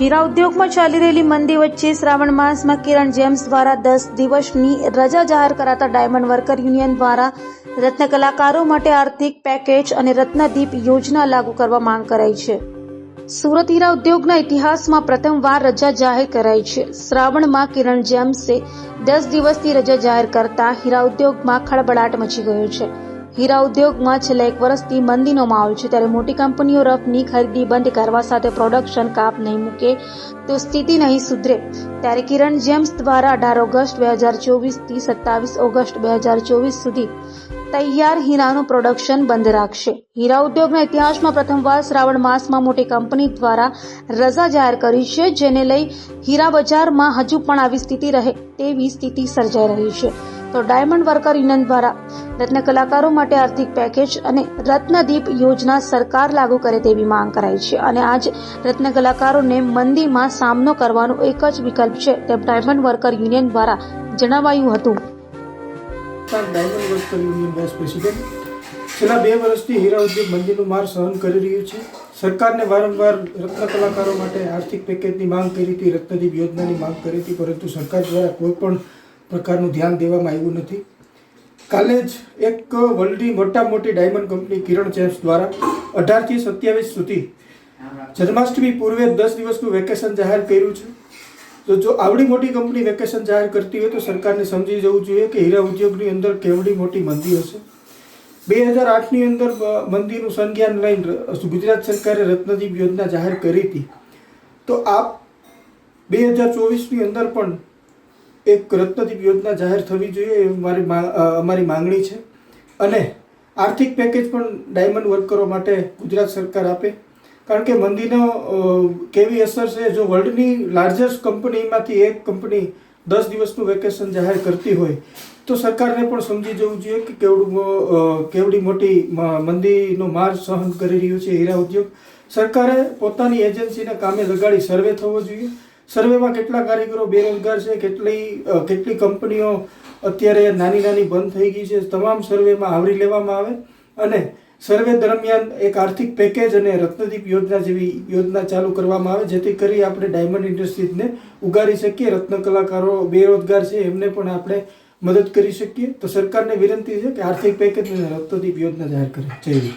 હીરા ઉદ્યોગમાં ચાલી રહેલી મંદી વચ્ચે શ્રાવણ માસમાં કિરણ જેમ્સ દ્વારા 10 દિવસની રજા જાહેર કરાતા ડાયમંડ વર્કર યુનિયન દ્વારા રત્ન કલાકારો માટે આર્થિક પેકેજ અને રત્નદીપ યોજના લાગુ કરવા માંગ કરાઈ છે. સુરત હીરા ઉદ્યોગના ઇતિહાસમાં પ્રથમવાર રજા જાહેર કરાઈ છે. શ્રાવણમાં કિરણ જેમ્સે 10 દિવસની રજા જાહેર કરતા હીરા ઉદ્યોગમાં ખળબળાટ મચી ગયો છે. હીરા ઉદ્યોગમાં છેલ્લા 1 વર્ષથી મંદીનો માહોલ છે, ત્યારે મોટી કંપનીઓ રફની ખરીદી બંધ કરવા સાથે પ્રોડક્શન કાપ નહીં મૂકે તો સ્થિતિ નહીં સુધરે. ત્યારે કિરણ જેમ્સ દ્વારા 18 ઓગસ્ટ 2024 થી 27 ઓગસ્ટ 2024 સુધી તૈયાર હીરાનું પ્રોડક્શન બંધ રાખશે. હીરા ઉદ્યોગના ઇતિહાસમાં પ્રથમવાર શ્રાવણ માસમાં મોટી કંપની દ્વારા રજા જાહેર કરી છે, જેને લઈ હીરા બજારમાં હજુ પણ આવી સ્થિતિ રહે તેવી સ્થિતિ સર્જાઈ રહી છે. તો ડાયમંડ વર્કર યુનિયન દ્વારા રત્ન કલાકારો માટે આર્થિક પેકેજ અને રત્નદીપ યોજના સરકાર લાગુ કરે તેવી માંગ કરાઈ છે. અને આજ રત્ન કલાકારોને મંદીમાં સામનો કરવાનો એક જ વિકલ્પ છે તેમ ડાયમંડ વર્કર યુનિયન દ્વારા જણાવાયું હતું. Diamond worker union vice president છેલ્લા 2 વર્ષથી હીરા ઉદ્યોગ મંદીનું માર સહન કરી રહ્યું છે. સરકારને વારંવાર રત્ન કલાકારો માટે આર્થિક પેકેજની માંગ કરી હતી, રત્નદીપ યોજનાની માંગ કરી હતી, પરંતુ સરકાર દ્વારા કોઈ પણ પ્રકારનું ધ્યાન દેવામાં આવ્યું નથી. કાલે જ એક વર્લ્ડની મોટી ડાયમંડ કંપની કિરણ જેમ્સ દ્વારા 18 થી 27 સુધી જન્માષ્ટમી પૂર્વે 10 દિવસનું વેકેશન જાહેર કર્યું છે. તો જો આવડી મોટી કંપની વેકેશન જાહેર કરતી હોય તો સરકારને સમજી જવું જોઈએ કે હીરા ઉદ્યોગની અંદર કેવડી મોટી મંદી હશે. 2008ની અંદર મંદીનું સંજ્ઞાન લઈને ગુજરાત સરકારે રત્નદીપ યોજના જાહેર કરી હતી. તો આ 2024ની અંદર પણ એક રત્નદીપ યોજના જાહેર થવી જોઈએ એ અમારી માંગણી છે. અને આર્થિક પેકેજ પણ ડાયમંડ વર્કરો માટે ગુજરાત સરકાર આપે, કારણ કે મંદીનો કેવી અસર છે. જો વર્લ્ડની લાર્જેસ્ટ કંપનીમાંથી એક કંપની 10 દિવસનું વેકેશન જાહેર કરતી હોય તો સરકારને પણ સમજી જવું જોઈએ કે કેવડી મોટી મંદીનો માર સહન કરી રહ્યું છે હીરા ઉદ્યોગ. સરકારે પોતાની એજન્સીને કામે લગાડી સર્વે થવો જોઈએ. સર્વેમાં કેટલા કારીગરો બેરોજગાર છે, કેટલી કંપનીઓ અત્યારે નાની બંધ થઈ ગઈ છે, તમામ સર્વેમાં આવરી લેવામાં આવે અને સર્વે દરમિયાન એક આર્થિક પેકેજ અને રત્નદીપ યોજના જેવી યોજના ચાલુ કરવામાં આવે, જેથી કરી આપણે ડાયમંડ ઇન્ડસ્ટ્રીઝને ઉગારી શકીએ. રત્ન કલાકારો બેરોજગાર છે એમને પણ આપણે મદદ કરી શકીએ. તો સરકારને વિનંતી છે કે આર્થિક પેકેજ અને રત્નદીપ યોજના જાહેર કરે. જય હિન્દ.